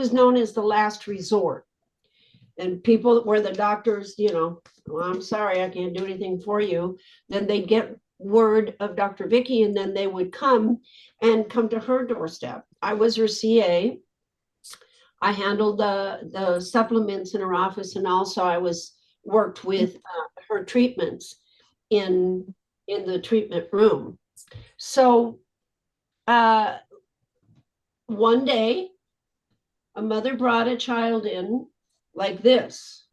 was known as the last resort. And people where the doctors, well, I'm sorry, I can't do anything for you. Then they'd get word of Dr. Vicky, and then they would come to her doorstep. I was her CA. I handled the supplements in her office, and also I worked with her treatments in the treatment room. So one day, a mother brought a child in like this,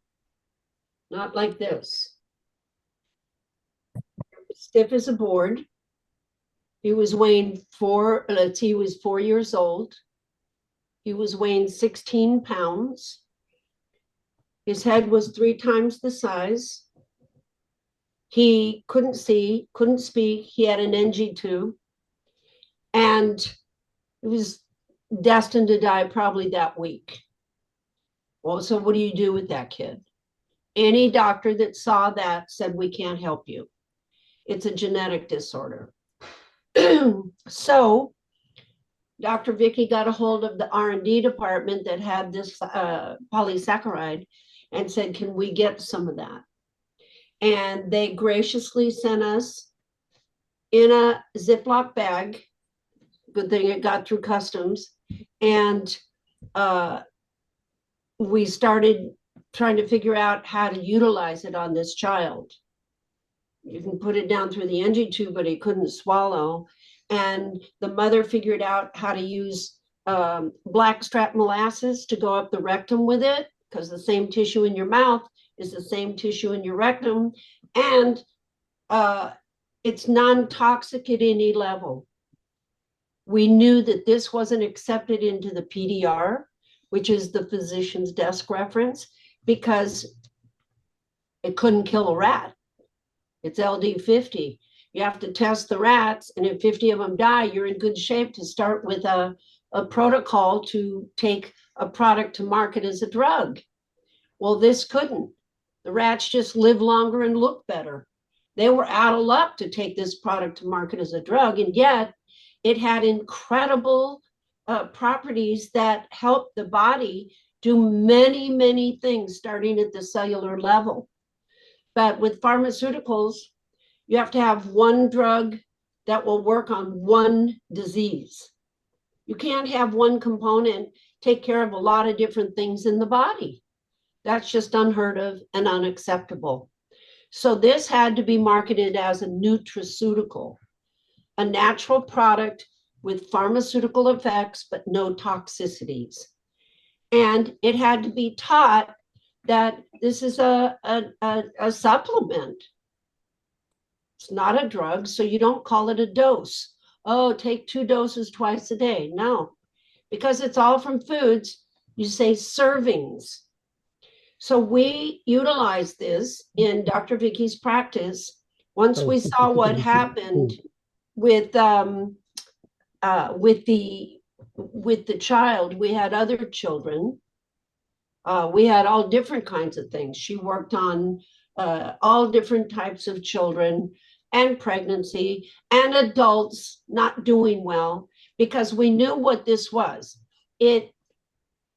not like this, stiff as a board. He was weighing he was 4 years old. He was weighing 16 pounds. His head was 3 times the size. He couldn't see, couldn't speak. He had an NG tube. And he was destined to die probably that week. Well, so what do you do with that kid? Any doctor that saw that said, we can't help you. It's a genetic disorder. So Dr. Vicky got a hold of the R&D department that had this polysaccharide and said, can we get some of that? And they graciously sent us in a Ziploc bag. Good thing it got through customs. And we started trying to figure out how to utilize it on this child. You can put it down through the NG tube, but he couldn't swallow. And the mother figured out how to use blackstrap molasses to go up the rectum with it, because the same tissue in your mouth is the same tissue in your rectum. And it's non-toxic at any level. We knew that this wasn't accepted into the PDR, which is the physician's desk reference, because it couldn't kill a rat. It's LD 50. You have to test the rats, and if 50 of them die, you're in good shape to start with a protocol to take a product to market as a drug. Well, this couldn't. The rats just live longer and look better. They were out of luck to take this product to market as a drug, and yet it had incredible properties that help the body do many, many things, starting at the cellular level. But with pharmaceuticals, you have to have one drug that will work on one disease. You can't have one component take care of a lot of different things in the body. That's just unheard of and unacceptable. So this had to be marketed as a nutraceutical, a natural product with pharmaceutical effects, but no toxicities. And it had to be taught that this is a supplement. It's not a drug, so you don't call it a dose. Oh, take 2 doses twice a day. No, because it's all from foods, you say servings. So we utilize this in Dr. Vicky's practice. Once we saw what happened with the child, we had other children. We had all different kinds of things. She worked on all different types of children and pregnancy and adults not doing well, because we knew what this was. It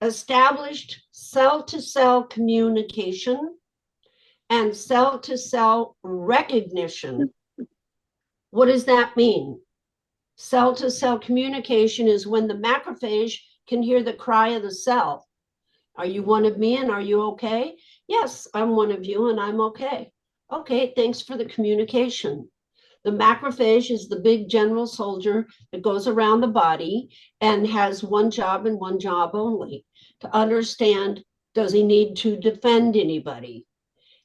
established cell-to-cell communication and cell-to-cell recognition. What does that mean? Cell-to-cell communication is when the macrophage can hear the cry of the cell. Are you one of me and are you okay? Yes, I'm one of you and I'm okay. Okay, thanks for the communication. The macrophage is the big general soldier that goes around the body and has one job and one job only, to understand, does he need to defend anybody?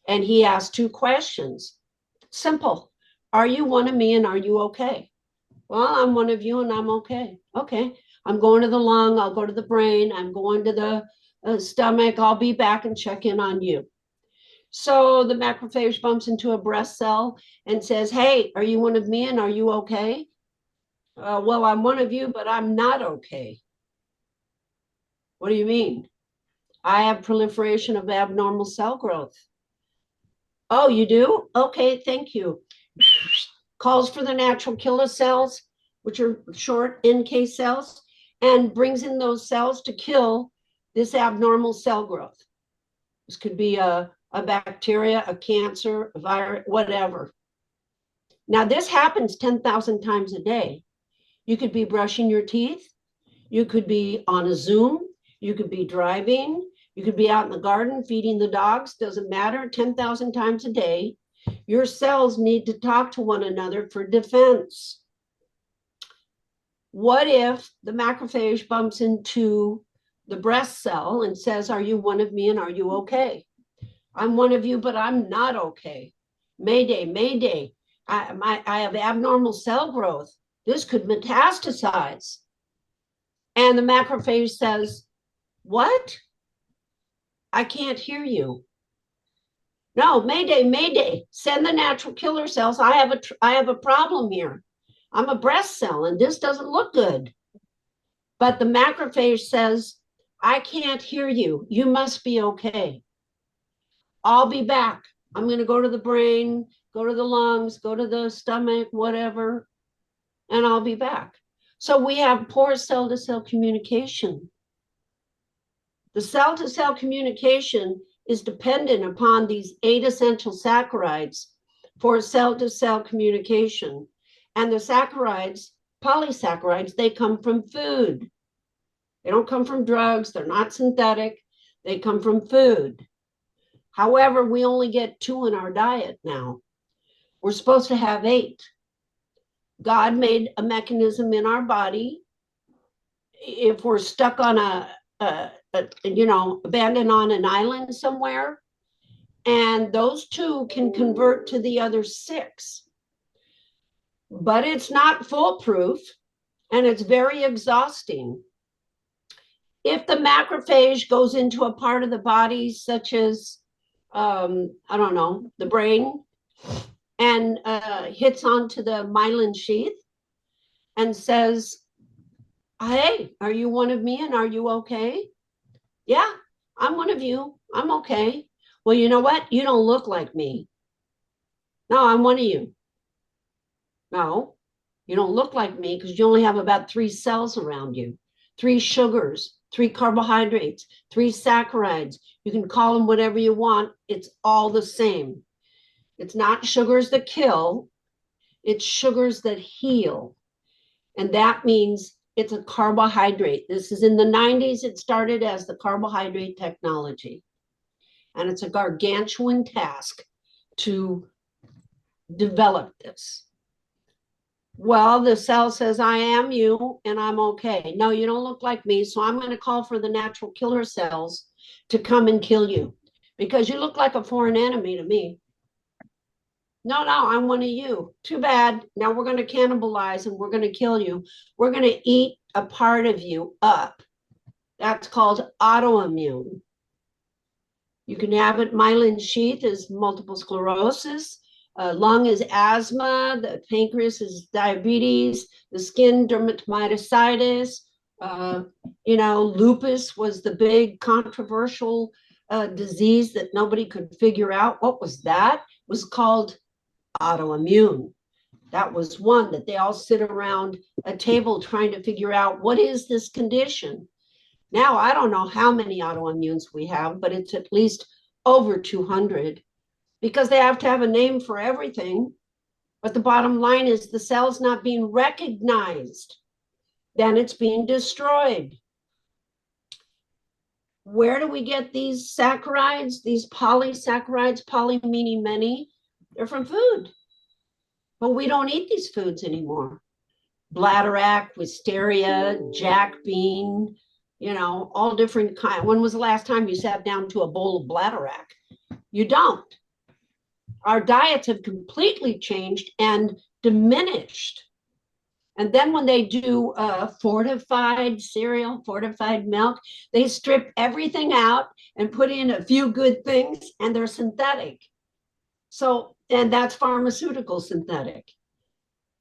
And he asks 2 questions. Simple. Are you one of me and are you okay? Well, I'm one of you and I'm okay. Okay, I'm going to the lung, I'll go to the brain, I'm going to the stomach, I'll be back and check in on you. So the macrophage bumps into a breast cell and says, hey, are you one of me and are you okay? Well, I'm one of you, but I'm not okay. What do you mean? I have proliferation of abnormal cell growth. Oh, you do? Okay, thank you. Calls for the natural killer cells, which are short NK cells, and brings in those cells to kill this abnormal cell growth. This could be a bacteria, a cancer, a virus, whatever. Now, this happens 10,000 times a day. You could be brushing your teeth. You could be on a Zoom. You could be driving. You could be out in the garden feeding the dogs. Doesn't matter. 10,000 times a day. Your cells need to talk to one another for defense. What if the macrophage bumps into the breast cell and says, are you one of me and are you okay? I'm one of you, but I'm not okay. Mayday, mayday. I have abnormal cell growth. This could metastasize. And the macrophage says, what? I can't hear you. No, mayday, mayday. Send the natural killer cells. I have a problem here. I'm a breast cell and this doesn't look good. But the macrophage says, I can't hear you. You must be okay. I'll be back. I'm going to go to the brain, go to the lungs, go to the stomach, whatever, and I'll be back. So we have poor cell-to-cell communication. The cell-to-cell communication is dependent upon these 8 essential saccharides for cell-to-cell communication. And the saccharides, polysaccharides, they come from food. They don't come from drugs. They're not synthetic. They come from food. However, we only get 2 in our diet now. We're supposed to have 8. God made a mechanism in our body. If we're stuck on abandoned on an island somewhere, and those 2 can convert to the other 6. But it's not foolproof, and it's very exhausting. If the macrophage goes into a part of the body, such as, the brain, and hits onto the myelin sheath and says, hey, are you one of me and are you okay? Yeah, I'm one of you. I'm okay. Well, you know what? You don't look like me. No, I'm one of you. No, you don't look like me because you only have about 3 cells around you, 3 sugars, 3 carbohydrates, 3 saccharides. You can call them whatever you want. It's all the same. It's not sugars that kill. It's sugars that heal. And that means it's a carbohydrate. This is in the 90s. It started as the carbohydrate technology. And it's a gargantuan task to develop this. Well, the cell says, I am you and I'm okay. No, you don't look like me. So I'm going to call for the natural killer cells to come and kill you because you look like a foreign enemy to me. No, I'm one of you. Too bad. Now we're going to cannibalize and we're going to kill you. We're going to eat a part of you up. That's called autoimmune. You can have it. Myelin sheath is multiple sclerosis. Lung is asthma. The pancreas is diabetes. The skin, dermatomyositis. Lupus was the big controversial disease that nobody could figure out. What was that? It was called autoimmune. That was one that they all sit around a table trying to figure out what is this condition. Now, I don't know how many autoimmunes we have, but it's at least over 200 because they have to have a name for everything. But the bottom line is the cell's not being recognized. Then it's being destroyed. Where do we get these saccharides, these polysaccharides? Poly meaning many. They're from food. But we don't eat these foods anymore. Bladderwrack, wisteria, jack bean, all different kinds. When was the last time you sat down to a bowl of bladderwrack? You don't. Our diets have completely changed and diminished. And then when they do fortified cereal, fortified milk, they strip everything out and put in a few good things, and they're synthetic. So, and that's pharmaceutical synthetic.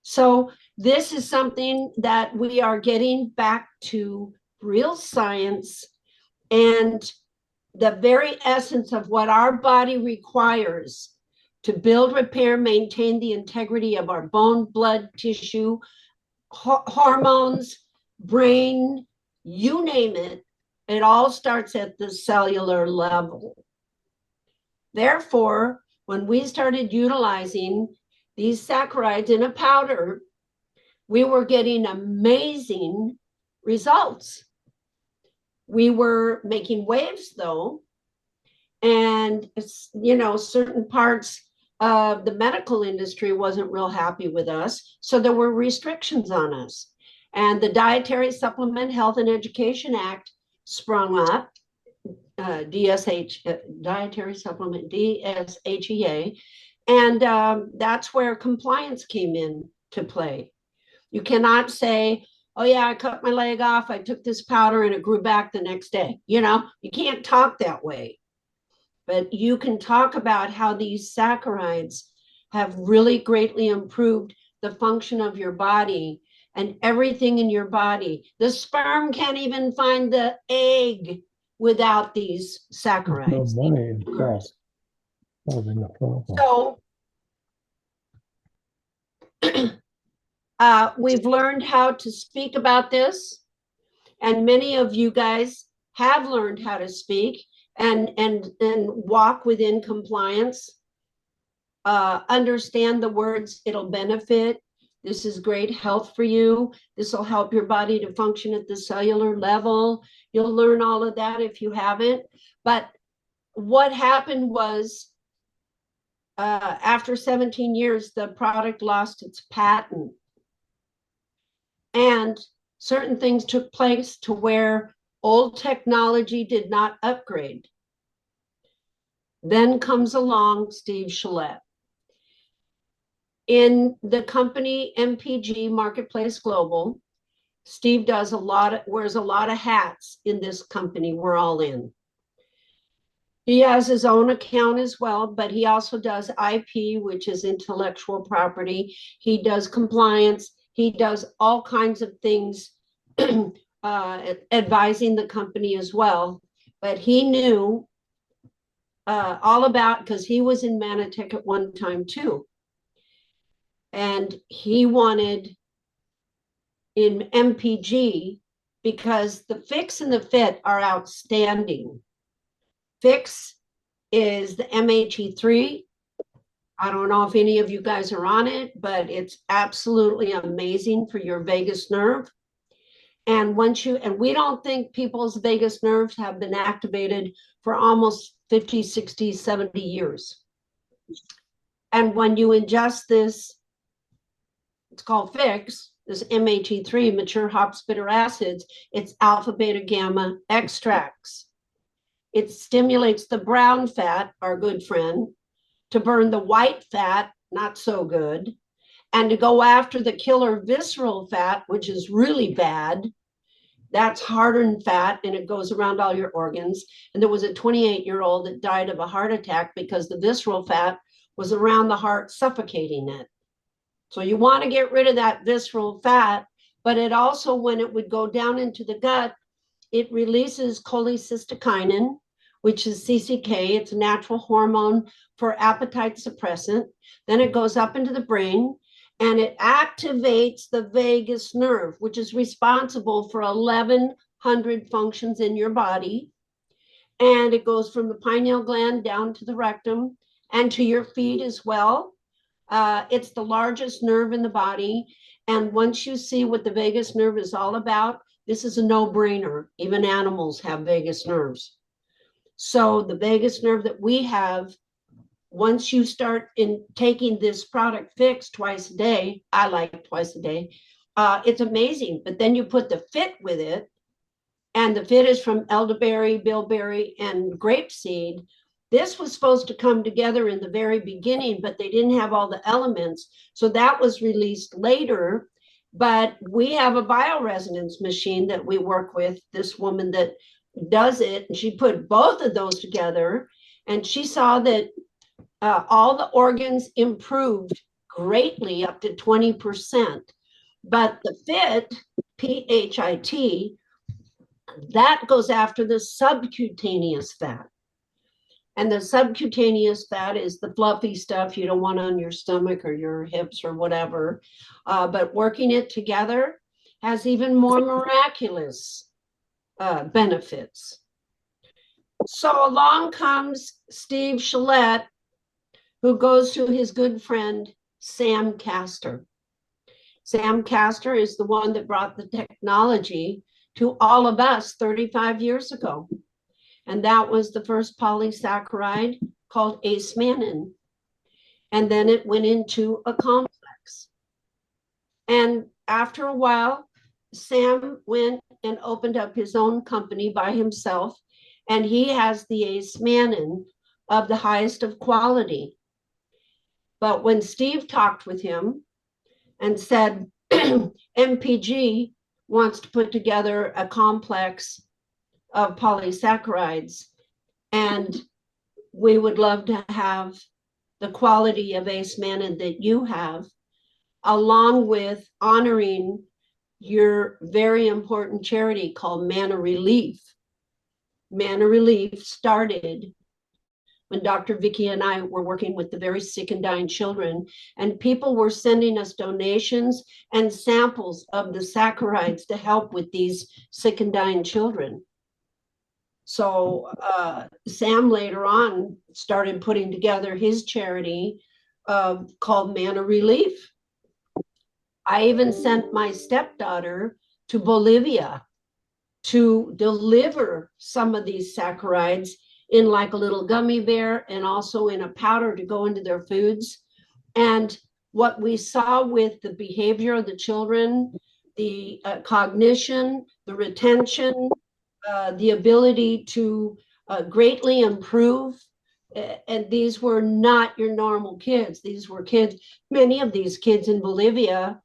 So this is something that we are getting back to real science and the very essence of what our body requires to build, repair, maintain the integrity of our bone, blood, tissue, hormones, brain, you name it. It all starts at the cellular level. Therefore, when we started utilizing these saccharides in a powder, we were getting amazing results. We were making waves though, and certain parts of the medical industry wasn't real happy with us, so there were restrictions on us. And the Dietary Supplement Health and Education Act sprung up, Dietary Supplement, DSHEA, and that's where compliance came in to play. You cannot say, oh yeah, I cut my leg off, I took this powder and it grew back the next day. You can't talk that way. But you can talk about how these saccharides have really greatly improved the function of your body and everything in your body. The sperm can't even find the egg without these saccharides. No money in fact. So we've learned how to speak about this, and many of you guys have learned how to speak and walk within compliance. Understand the words, it'll benefit. This is great health for you. This will help your body to function at the cellular level. You'll learn all of that if you haven't. But what happened was, after 17 years, the product lost its patent. And certain things took place to where old technology did not upgrade. Then comes along Steve Shillette. In the company MPG Marketplace Global, Steve wears a lot of hats in this company we're all in. He has his own account as well, but he also does IP, which is intellectual property. He does compliance. He does all kinds of things, advising the company as well. But he knew all about, because he was in Manatech at one time too. And he wanted in MPG, because the fix and the fit are outstanding. Fix is the MHE3. I don't know if any of you guys are on it, but it's absolutely amazing for your vagus nerve. And we don't think people's vagus nerves have been activated for almost 50, 60, 70 years. And when you ingest this, it's called Fix, this MHE3, mature hops bitter acids, it's alpha, beta, gamma extracts. It stimulates the brown fat, our good friend, to burn the white fat, not so good, and to go after the killer visceral fat, which is really bad. That's hardened fat, and it goes around all your organs. And there was a 28-year-old that died of a heart attack because the visceral fat was around the heart, suffocating it. So you want to get rid of that visceral fat, but it also, when it would go down into the gut, it releases cholecystokinin, which is CCK. It's a natural hormone for appetite suppressant. Then it goes up into the brain and it activates the vagus nerve, which is responsible for 1,100 functions in your body. And it goes from the pineal gland down to the rectum and to your feet as well. It's the largest nerve in the body. And once you see what the vagus nerve is all about, this is a no-brainer. Even animals have vagus nerves. So the vagus nerve that we have, once you start in taking this product Fix twice a day, I like twice a day, it's amazing. But then you put the fit with it, and the fit is from elderberry, bilberry, and grapeseed. This was supposed to come together in the very beginning, but they didn't have all the elements. So that was released later. But we have a bioresonance machine that we work with, this woman that does it, and she put both of those together, and she saw that all the organs improved greatly, up to 20%. But the fit, PHIT, that goes after the subcutaneous fat. And the subcutaneous fat is the fluffy stuff you don't want on your stomach or your hips or whatever. But working it together has even more miraculous benefits. So along comes Steve Shillette, who goes to his good friend, Sam Castor. Sam Castor is the one that brought the technology to all of us 35 years ago. And that was the first polysaccharide called Acemannan. And then it went into a complex. And after a while, Sam went and opened up his own company by himself. And he has the Acemannan of the highest of quality. But when Steve talked with him and said, MPG wants to put together a complex of polysaccharides, and we would love to have the quality of Acemannan that you have, along with honoring your very important charity called Manna Relief. Manna Relief started when Dr. Vicky and I were working with the very sick and dying children, and people were sending us donations and samples of the saccharides to help with these sick and dying children. So Sam later on started putting together his charity called Manna Relief. I even sent my stepdaughter to Bolivia to deliver some of these saccharides in like a little gummy bear and also in a powder to go into their foods. And what we saw with the behavior of the children, the cognition, the retention, the ability to greatly improve. And these were not your normal kids. These were kids, many of these kids in Bolivia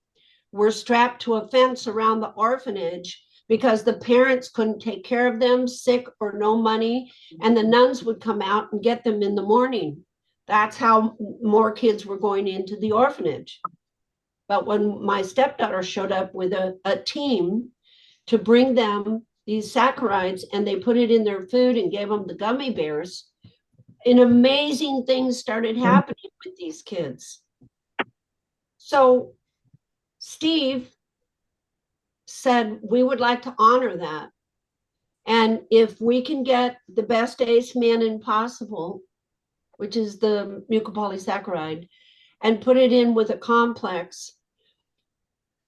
were strapped to a fence around the orphanage because the parents couldn't take care of them, sick or no money, and the nuns would come out and get them in the morning. That's how more kids were going into the orphanage. But when my stepdaughter showed up with a team to bring them these saccharides, and they put it in their food and gave them the gummy bears, and amazing things started happening with these kids. So Steve said, we would like to honor that. And if we can get the best Acemannan possible, which is the mucopolysaccharide, and put it in with a complex,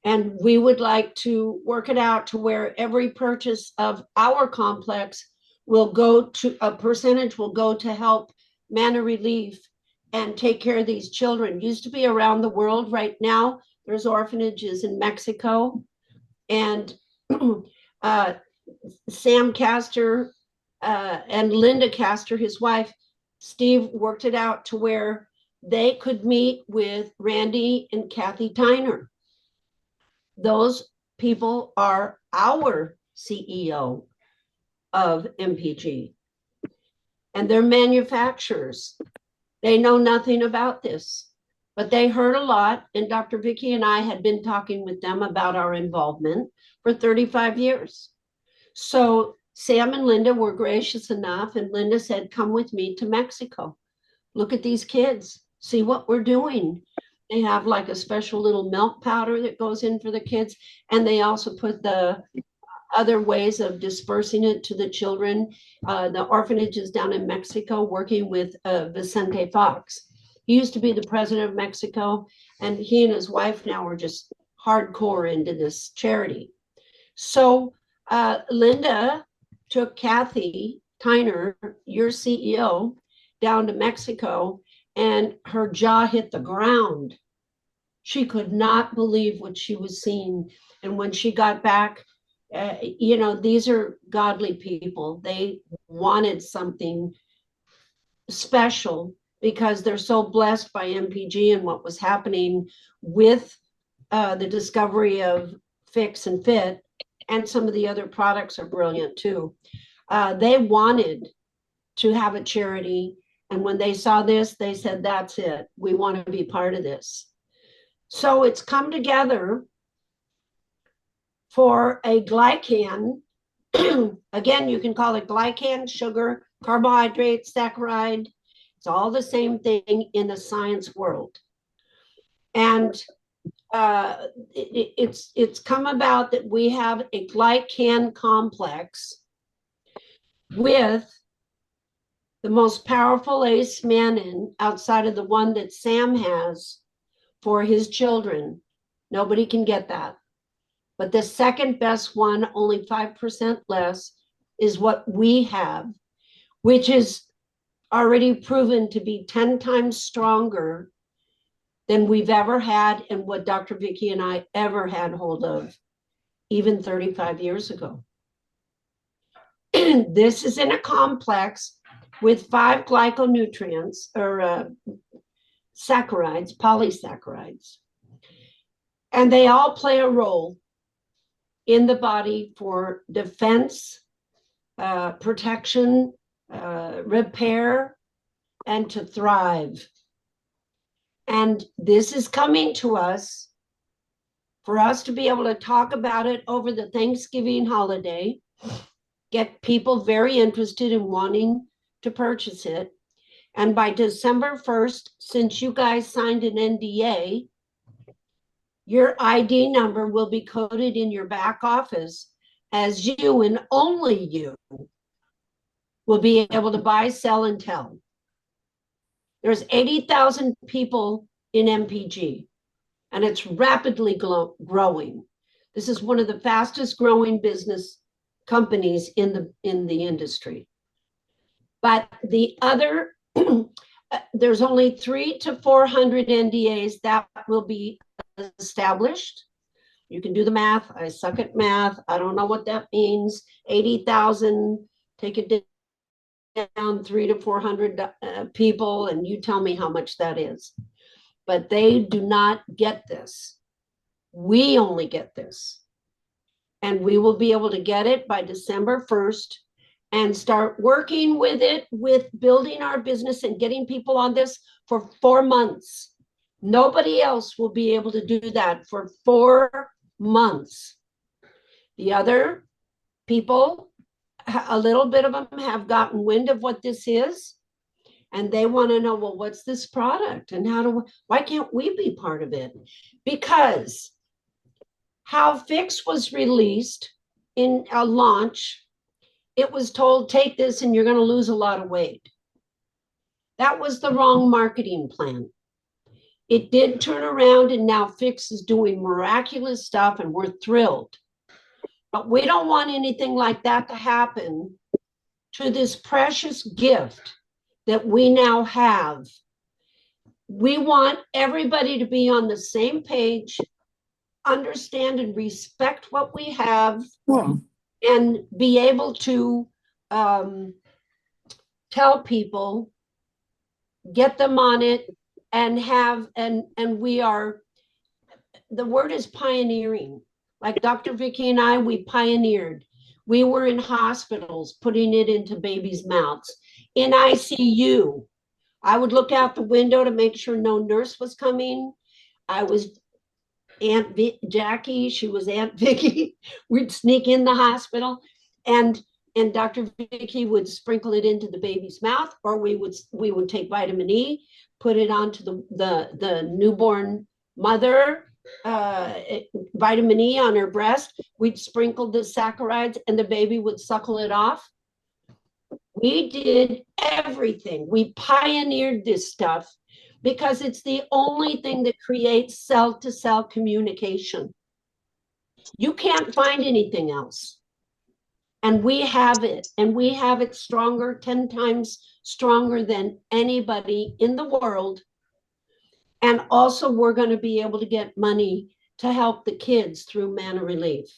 and we would like to work it out to where every purchase of our complex will go to, a percentage will go to help Manna Relief and take care of these children. Used to be around the world. Right now, there's orphanages in Mexico. And Sam Castor and Linda Castor, his wife, Steve, worked it out to where they could meet with Randy and Kathy Tyner. Those people are our CEO of MPG, and they're manufacturers. They know nothing about this, but they heard a lot, and Dr. Vicky and I had been talking with them about our involvement for 35 years. So Sam and Linda were gracious enough, and Linda said, come with me to Mexico. Look at these kids, see what we're doing. They have like a special little milk powder that goes in for the kids, and they also put the other ways of dispersing it to the children. The orphanages down in Mexico, working with Vicente Fox. He used to be the president of Mexico, and he and his wife now are just hardcore into this charity. So Linda took Kathy Tyner, your CEO, down to Mexico, and her jaw hit the ground. She could not believe what she was seeing. And when she got back, you know, these are godly people. They wanted something special because they're so blessed by MPG and what was happening with the discovery of Fix and Fit, and some of the other products are brilliant too. They wanted to have a charity, and when they saw this, they said, that's it. We want to be part of this. So it's come together for a glycan. Again, you can call it glycan, sugar, carbohydrate, saccharide. It's all the same thing in the science world. And it's come about that we have a glycan complex with the most powerful Acemannan outside of the one that Sam has for his children. Nobody can get that. But the second best one, only 5% less, is what we have, which is already proven to be 10 times stronger than we've ever had and what Dr. Vicky and I ever had hold of, even 35 years ago. This is in a complex with 5 glyconutrients or saccharides, polysaccharides. And they all play a role in the body for defense, protection, repair, and to thrive. And this is coming to us for us to be able to talk about it over the Thanksgiving holiday, get people very interested in wanting to purchase it. And by December 1st, since you guys signed an NDA, your ID number will be coded in your back office as you and only you will be able to buy, sell, and tell. There's 80,000 people in MPG, and it's rapidly growing. This is one of the fastest growing business companies in the industry. But the other, there's only 300 to 400 NDAs that will be established. You can do the math. I suck at math. I don't know what that means. 80,000, take it down 300 to 400 people, and you tell me how much that is. But they do not get this. We only get this. And we will be able to get it by December 1st and start working with it, with building our business and getting people on this for 4 months. Nobody else will be able to do that for 4 months. The other people, a little bit of them have gotten wind of what this is, and they want to know, well, what's this product and why can't we be part of it? Because how Fix was released in a launch, it was told, take this and you're going to lose a lot of weight. That was the wrong marketing plan. It did turn around, and now Fix is doing miraculous stuff, and we're thrilled. But we don't want anything like that to happen to this precious gift that we now have. We want everybody to be on the same page, understand and respect what we have, and be able to tell people, get them on it, and we are, the word is pioneering. Like Dr. Vicky and I, we pioneered. We were in hospitals putting it into babies' mouths. In ICU, I would look out the window to make sure no nurse was coming. I was Aunt Jackie, she was Aunt Vicky. We'd sneak in the hospital, and Dr. Vicky would sprinkle it into the baby's mouth, or we would take vitamin E, put it onto the newborn mother, vitamin E on her breast. We'd sprinkle the saccharides, and the baby would suckle it off. We did everything. We pioneered this stuff because it's the only thing that creates cell-to-cell communication. You can't find anything else. And we have it, and we have it stronger, 10 times stronger than anybody in the world. And also, we're going to be able to get money to help the kids through Manna Relief.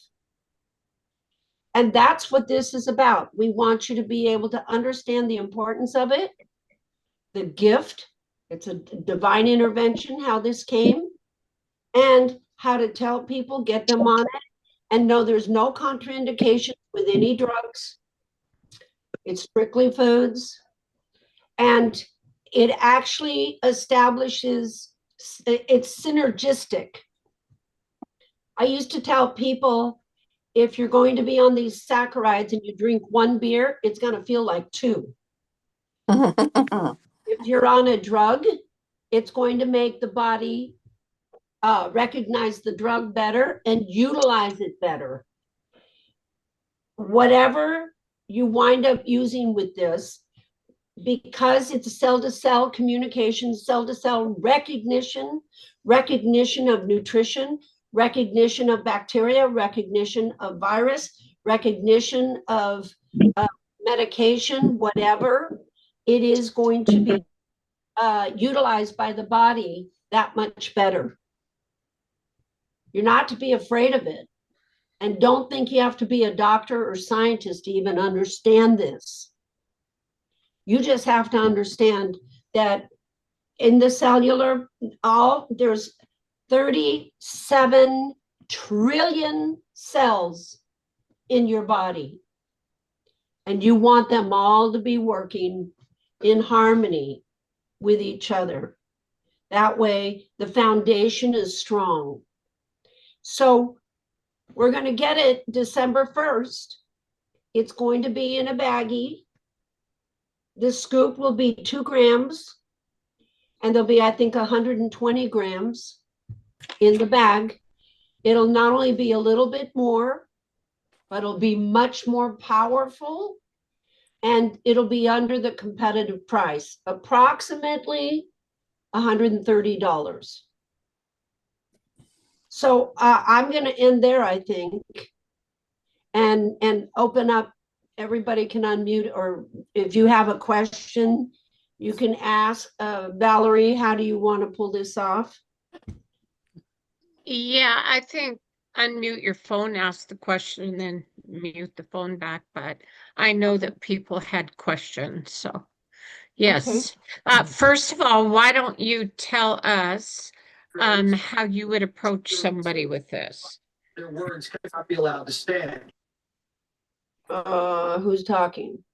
And that's what this is about. We want you to be able to understand the importance of it, the gift. It's a divine intervention, how this came, and how to tell people, get them on it, and know there's no contraindications with any drugs. It's strictly foods. And it actually establishes, it's synergistic. I used to tell people, if you're going to be on these saccharides and you drink 1 beer, it's going to feel like 2. If you're on a drug, it's going to make the body recognize the drug better and utilize it better. Whatever you wind up using with this, because it's a cell-to-cell communication, cell-to-cell recognition, recognition of nutrition, recognition of bacteria, recognition of virus, recognition of medication, whatever, it is going to be utilized by the body that much better. You're not to be afraid of it. And don't think you have to be a doctor or scientist to even understand this. You just have to understand that in the cellular, there's 37 trillion cells in your body. And you want them all to be working in harmony with each other. That way, the foundation is strong. So we're going to get it December 1st. It's going to be in a baggie. The scoop will be 2 grams, and there'll be, I think, 120 grams in the bag. It'll not only be a little bit more, but it'll be much more powerful, and it'll be under the competitive price, approximately $130. So I'm going to end there, I think, and open up. Everybody can unmute, or if you have a question, you can ask. Valerie, how do you want to pull this off? Yeah, I think unmute your phone, ask the question, and then mute the phone back. But I know that people had questions, so yes. Okay. First of all, why don't you tell us how you would approach somebody with this? Their words cannot be allowed to stand. Who's talking?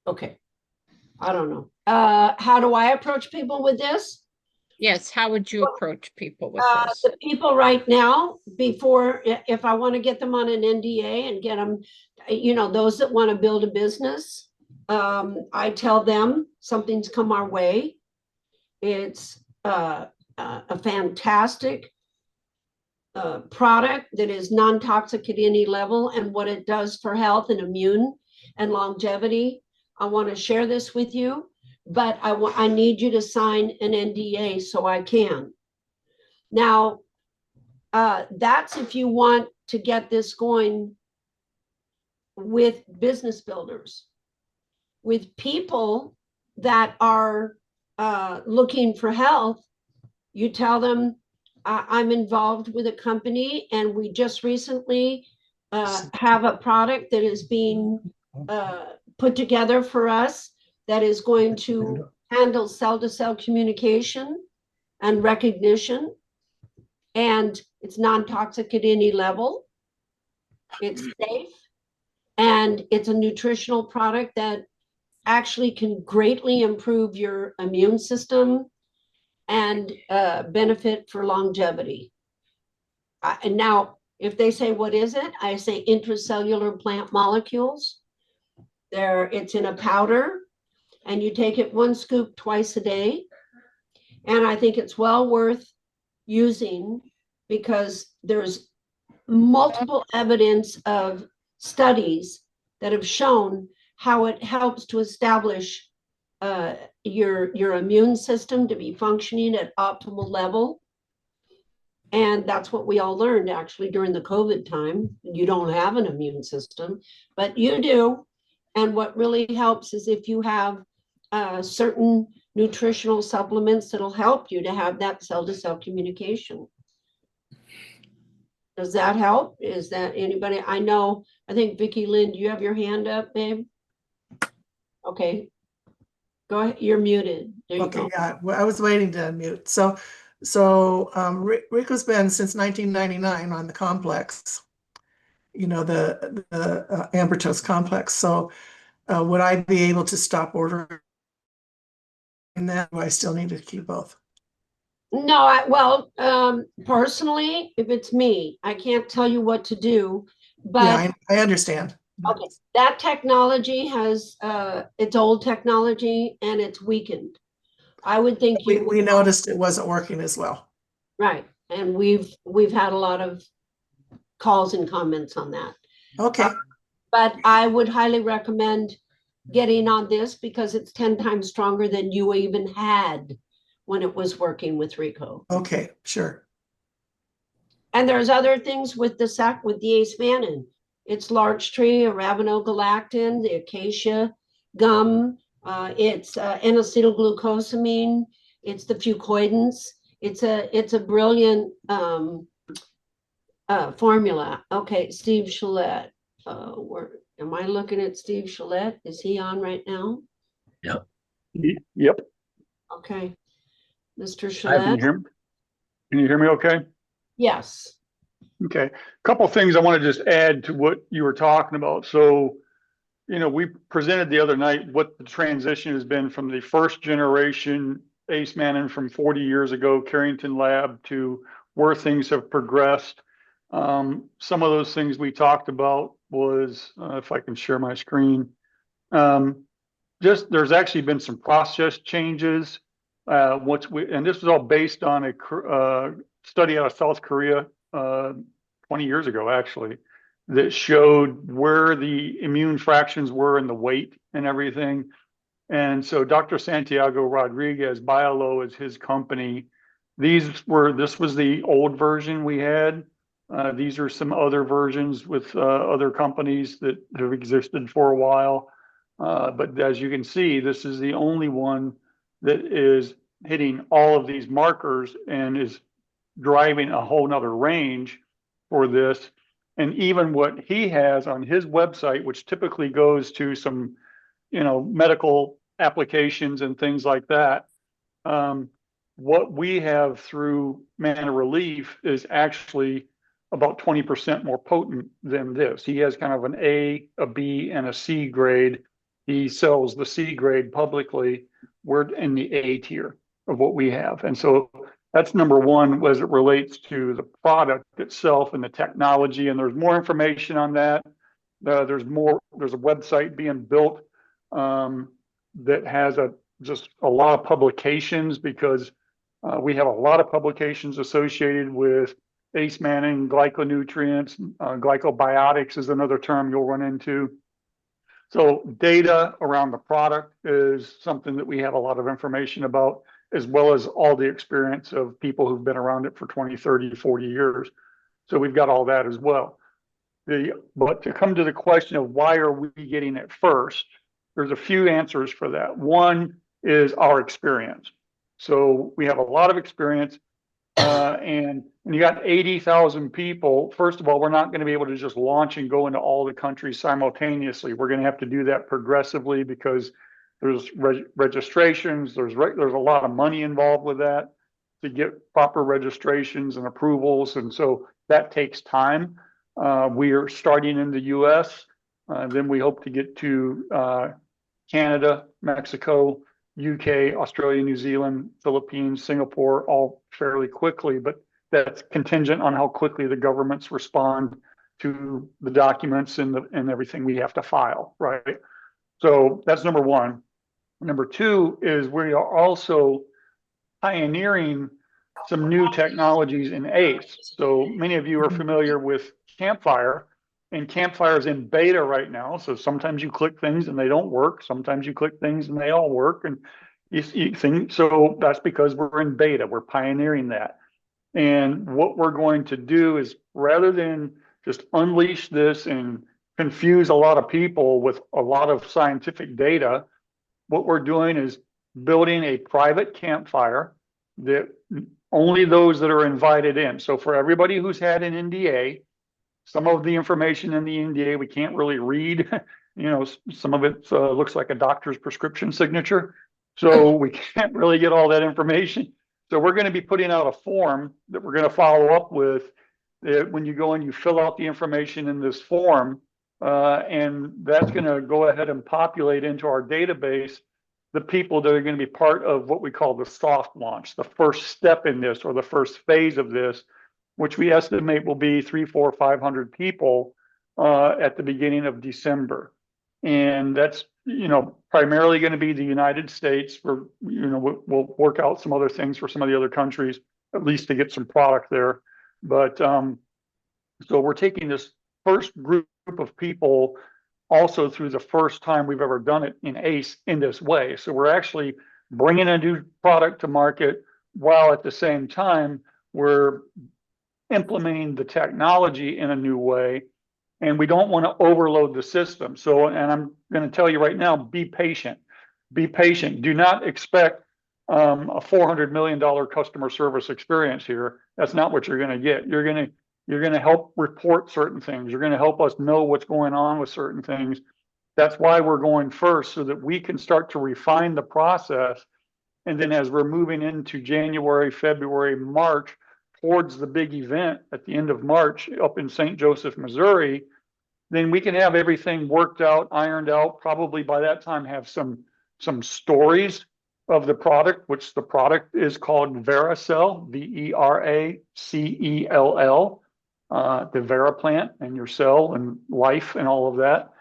Okay. I don't know. How do I approach people with this? Yes, how would you approach people with this? The people right now, before, if I want to get them on an NDA and get them, those that want to build a business, I tell them something's come our way. It's a fantastic product that is non-toxic at any level, and what it does for health and immune and longevity. I want to share this with you, but I need you to sign an NDA so I can. Now, that's if you want to get this going with business builders, with people that are looking for health. You tell them, I'm involved with a company, and we just recently have a product that is being put together for us that is going to handle cell-to-cell communication and recognition, and it's non-toxic at any level. It's safe, and it's a nutritional product that actually can greatly improve your immune system and benefit for longevity. And now, if they say, what is it? I say intracellular plant molecules. It's in a powder, and you take it 1 scoop twice a day. And I think it's well worth using, because there's multiple evidence of studies that have shown how it helps to establish your immune system to be functioning at optimal level. And that's what we all learned actually during the COVID time. You don't have an immune system, but you do. And what really helps is if you have certain nutritional supplements that'll help you to have that cell-to-cell communication. Does that help? Is that anybody? I think Vicki Lynn, do you have your hand up, babe? Okay. Go ahead. You're muted. There you go. Yeah. Well, I was waiting to unmute. Rico's been since 1999 on the complex, the Ambertose complex. So would I be able to stop ordering that? Do I still need to keep both? No, personally, if it's me, I can't tell you what to do, but yeah, I understand. Okay, that technology has, it's old technology and it's weakened. I would think we noticed it wasn't working as well. right. And we've had a lot of calls and comments on that. Okay, But I would highly recommend getting on this because it's 10 times stronger than you even had when it was working with Rico. okay, sure. And there's other things with the Acemannan. It's larch tree, arabinogalactin, the acacia gum. It's N-acetylglucosamine. It's the fucoidants. It's a brilliant formula. Okay, Steve Chalette. Am I looking at Steve Chalette? Is he on right now? Yep. Yep. Okay, Mr. Hi, can you Chalette. hear me? Can you hear me okay? Yes. Okay. Couple things I want to just add to what you were talking about. So, we presented the other night what the transition has been from the first generation Acemannan from 40 years ago, Carrington lab, to where things have progressed. Some of those things we talked about was, if I can share my screen, there's actually been some process changes. And this was all based on a study out of South Korea 20 years ago, actually, that showed where the immune fractions were in the weight and everything. And so Dr. Santiago Rodriguez, Aloe is his company. This was the old version we had. These are some other versions with other companies that have existed for a while. But as you can see, this is the only one that is hitting all of these markers and is driving a whole nother range for this. And even what he has on his website, which typically goes to some, medical applications and things like that. What we have through Mana Relief is actually about 20% more potent than this. He has kind of an A, a B, and a C grade. He sells the C grade publicly. We're in the A tier of what we have. And so that's number one as it relates to the product itself and the technology. And there's more information on that. There's a website being built that has just a lot of publications because we have a lot of publications associated with Acemannan, glyconutrients, glycobiotics is another term you'll run into. So data around the product is something that we have a lot of information about, as well as all the experience of people who've been around it for 20, 30, 40 years. So we've got all that as well. But to come to the question of why are we getting it first, there's a few answers for that. One is our experience. So we have a lot of experience and when you got 80,000 people, first of all, we're not going to be able to just launch and go into all the countries simultaneously. We're going to have to do that progressively because there's registrations, there's a lot of money involved with that to get proper registrations and approvals. And so that takes time. We are starting in the US, then we hope to get to Canada, Mexico, UK, Australia, New Zealand, Philippines, Singapore, all fairly quickly, but that's contingent on how quickly the governments respond to the documents and everything we have to file, right? So that's number one. Number two is we are also pioneering some new technologies in ACE. So many of you are familiar with Campfire, and Campfire is in beta right now. So sometimes you click things and they don't work. Sometimes you click things and they all work. And you think, so that's because we're in beta. We're pioneering that. And what we're going to do is rather than just unleash this and confuse a lot of people with a lot of scientific data, what we're doing is building a private campfire that only those that are invited in. So for everybody who's had an NDA, some of the information in the NDA we can't really read. Some of it looks like a doctor's prescription signature. So we can't really get all that information. So we're going to be putting out a form that we're going to follow up with. When you go and you fill out the information in this form, and that's going to go ahead and populate into our database the people that are going to be part of what we call the soft launch, the first step in this or the first phase of this, which we estimate will be 300, 400, 500 people at the beginning of December. And that's, primarily going to be the United States. We'll work out some other things for some of the other countries, at least to get some product there. But so we're taking this first group of people also through the first time we've ever done it in ACE in this way. So we're actually bringing a new product to market while at the same time we're implementing the technology in a new way. And we don't want to overload the system. So, and I'm going to tell you right now, be patient. Be patient. Do not expect a $400 million customer service experience here. That's not what you're going to get. You're going to help report certain things. You're going to help us know what's going on with certain things. That's why we're going first, so that we can start to refine the process. And then as we're moving into January, February, March, towards the big event at the end of March up in St. Joseph, Missouri, then we can have everything worked out, ironed out. Probably by that time have some stories of the product, which the product is called VeraCell, VERACELL, the Vera plant and your cell and life and all of that.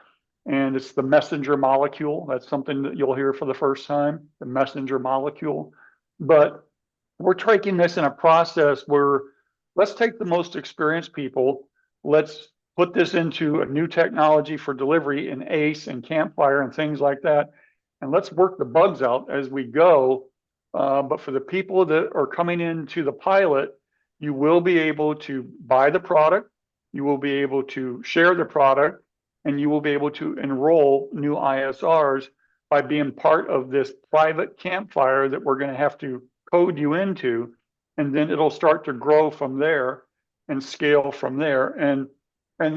And it's the messenger molecule. That's something that you'll hear for the first time, the messenger molecule. But we're taking this in a process where let's take the most experienced people, let's put this into a new technology for delivery in ACE and Campfire and things like that, and let's work the bugs out as we go. But for the people that are coming into the pilot, you will be able to buy the product, you will be able to share the product, and you will be able to enroll new ISRs by being part of this private Campfire that we're going to have to code you into, and then it'll start to grow from there and scale from there. And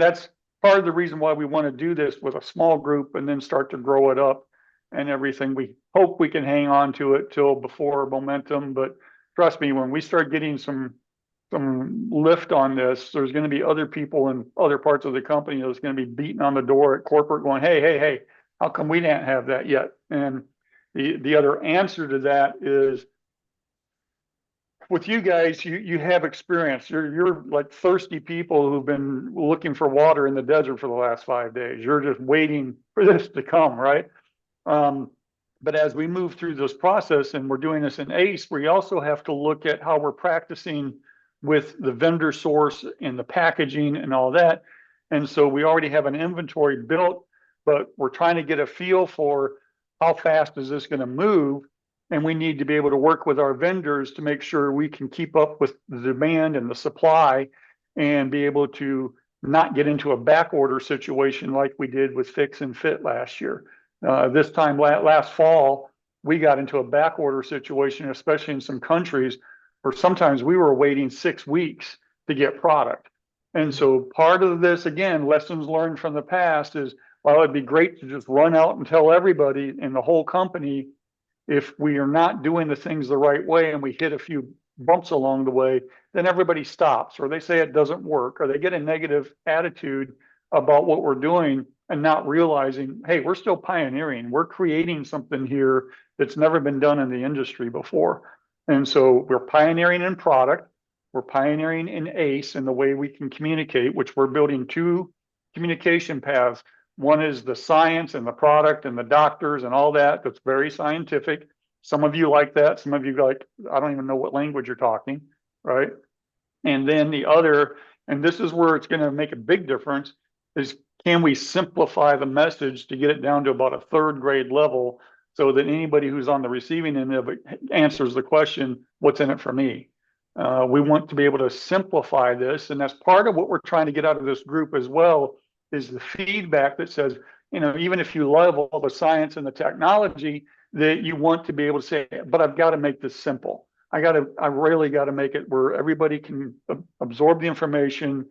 that's part of the reason why we want to do this with a small group and then start to grow it up and everything. We hope we can hang on to it till before momentum, but trust me, when we start getting some lift on this, there's going to be other people in other parts of the company that's going to be beating on the door at corporate going, hey, how come we didn't have that yet? And the other answer to that is, with you guys, you have experience. You're like thirsty people who've been looking for water in the desert for the last 5 days. You're just waiting for this to come, right? But as we move through this process, and we're doing this in ACE, we also have to look at how we're practicing with the vendor source and the packaging and all that. And so we already have an inventory built, but we're trying to get a feel for how fast is this going to move. And we need to be able to work with our vendors to make sure we can keep up with the demand and the supply and be able to not get into a back order situation like we did with Fix and Fit last year. This time last fall, we got into a back order situation, especially in some countries where sometimes we were waiting 6 weeks to get product. And so part of this, again, lessons learned from the past is, while it'd be great to just run out and tell everybody in the whole company, if we are not doing the things the right way and we hit a few bumps along the way, then everybody stops, or they say it doesn't work, or they get a negative attitude about what we're doing and not realizing, hey, we're still pioneering. We're creating something here that's never been done in the industry before. And so we're pioneering in product, we're pioneering in ACE and the way we can communicate, which we're building 2 communication paths. One is the science and the product and the doctors and all that. That's very scientific. Some of you like that. Some of you like, I don't even know what language you're talking, right? And then the other, and this is where it's going to make a big difference, is can we simplify the message to get it down to about a 3rd grade level so that anybody who's on the receiving end of it answers the question, what's in it for me? We want to be able to simplify this. And that's part of what we're trying to get out of this group as well, is the feedback that says, even if you love all the science and the technology, that you want to be able to say, but I've got to make this simple. I really got to make it where everybody can absorb the information.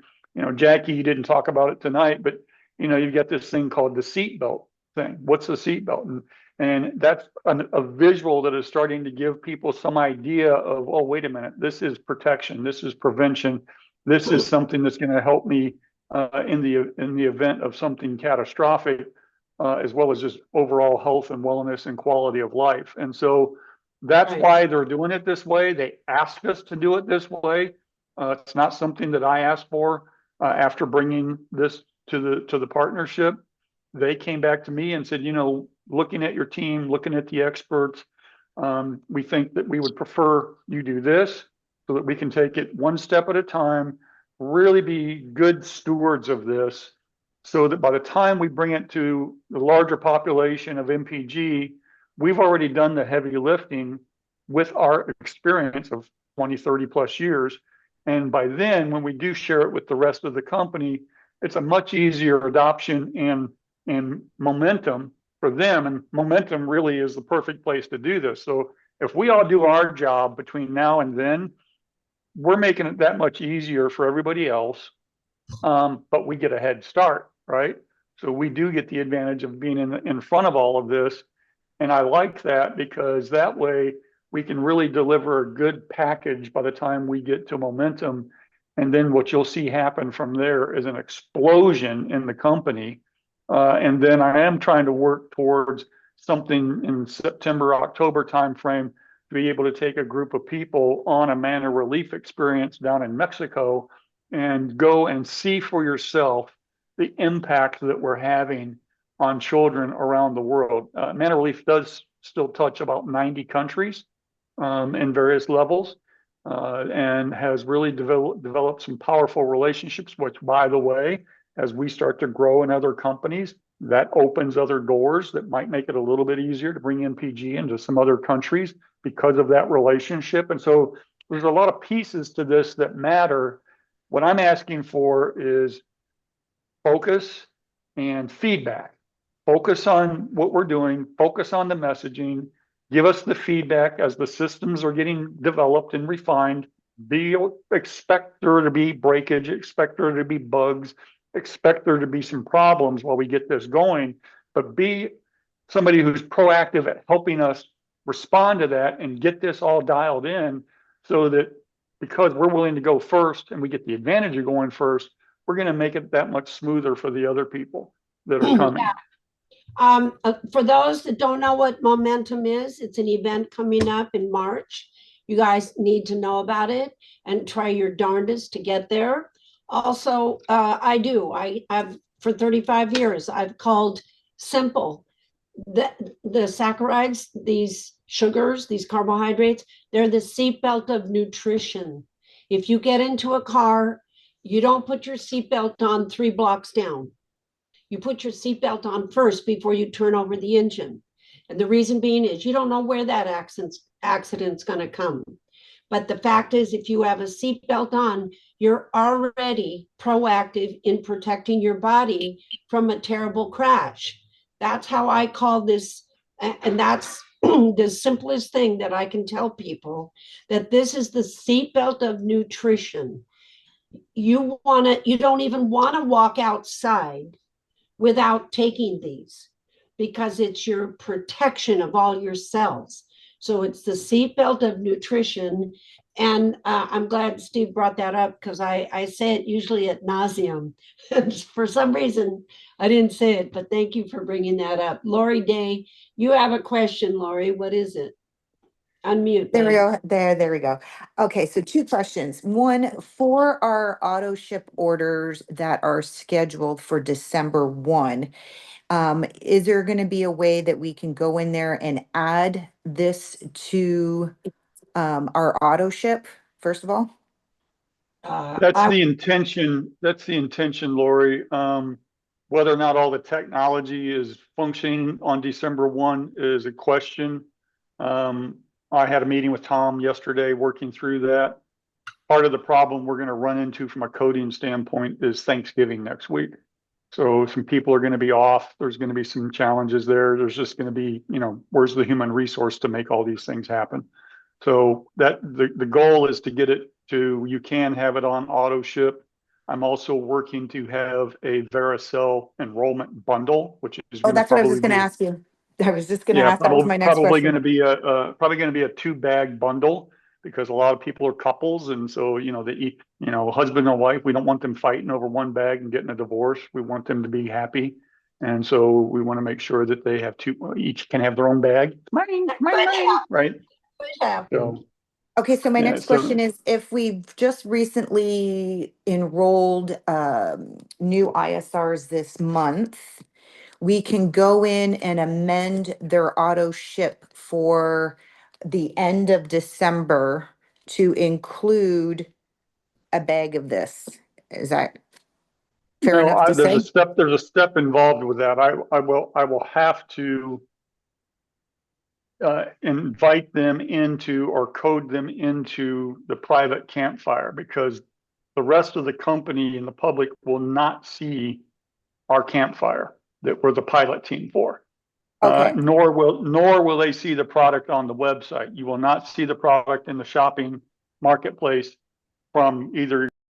Jackie didn't talk about it tonight, but you've got this thing called the seatbelt thing. What's the seatbelt? And that's a visual that is starting to give people some idea of, oh, wait a minute, this is protection, this is prevention, this is something that's going to help me in the event of something catastrophic, as well as just overall health and wellness and quality of life. And so that's why they're doing it this way. They asked us to do it this way. It's not something that I asked for after bringing this to the partnership. they came back to me and said, looking at your team, looking at the experts, we think that we would prefer you do this so that we can take it one step at a time, really be good stewards of this, so that by the time we bring it to the larger population of MPG, we've already done the heavy lifting with our experience of 20, 30 plus years. And by then, when we do share it with the rest of the company, it's a much easier adoption and momentum for them. And momentum really is the perfect place to do this. So if we all do our job between now and then, we're making it that much easier for everybody else. But we get a head start, right? So we do get the advantage of being in front of all of this. And I like that because that way we can really deliver a good package by the time we get to momentum. And then what you'll see happen from there is an explosion in the company. And then I am trying to work towards something in September, October timeframe to be able to take a group of people on a manna relief experience down in Mexico and go and see for yourself the impact that we're having on children around the world. Manna relief does still touch about 90 countries in various levels, and has really developed some powerful relationships, which, by the way, as we start to grow in other companies, that opens other doors that might make it a little bit easier to bring MPG into some other countries because of that relationship. And so there's a lot of pieces to this that matter. What I'm asking for is focus and feedback. Focus on what we're doing, focus on the messaging, give us the feedback as the systems are getting developed and refined. Expect there to be breakage, expect there to be bugs, expect there to be some problems while we get this going, but be somebody who's proactive at helping us respond to that and get this all dialed in, so that because we're willing to go first and we get the advantage of going first, we're going to make it that much smoother for the other people that are coming. For those that don't know what Momentum is, it's an event coming up in March. You guys need to know about it and try your darndest to get there. Also, I've for 35 years, I've called simple the saccharides, these sugars, these carbohydrates, they're the seatbelt of nutrition. If you get into a car, you don't put your seatbelt on 3 blocks down. You put your seatbelt on first before you turn over the engine. And the reason being is you don't know where that accident's going to come. But the fact is, if you have a seatbelt on, you're already proactive in protecting your body from a terrible crash. That's how I call this. And that's the simplest thing that I can tell people, that this is the seatbelt of nutrition. You don't even want to walk outside without taking these, because it's your protection of all your cells. So it's the seatbelt of nutrition. And I'm glad Steve brought that up, because I say it usually ad nauseum. For some reason, I didn't say it, but thank you for bringing that up. Lori Day, you have a question, Lori. What is it? Unmute. There we go. There we go. Okay, so 2 questions. One, for our auto ship orders that are scheduled for December 1, is there going to be a way that we can go in there and add this to our auto ship, first of all? That's the intention. That's the intention, Lori. Whether or not all the technology is functioning on December 1 is a question. I had a meeting with Tom yesterday working through that. Part of the problem we're going to run into from a coding standpoint is Thanksgiving next week. So some people are going to be off. There's going to be some challenges there. There's just going to be, where's the human resource to make all these things happen? So that the goal is to get it to, you can have it on auto ship. I'm also working to have a Veracell enrollment bundle, which is That's what I was just going to ask you. I was just going to ask. That was my next probably question. going to be a 2-bag bundle, because a lot of people are couples, and so they eat, husband and wife. We don't want them fighting over 1 bag and getting a divorce. We want them to be happy, and so we want to make sure that they have each can have their own bag. Mine, right? So, okay, so my next question is, if we've just recently enrolled new ISRs this month, we can go in and amend their auto ship for the end of December to include a bag of this. Is that fair enough to say? There's a step involved with that. I will have to invite them into or code them into the private campfire, because the rest of the company and the public will not see our campfire that we're the pilot team for. Okay. Nor will they see the product on the website. You will not see the product in the shopping marketplace from either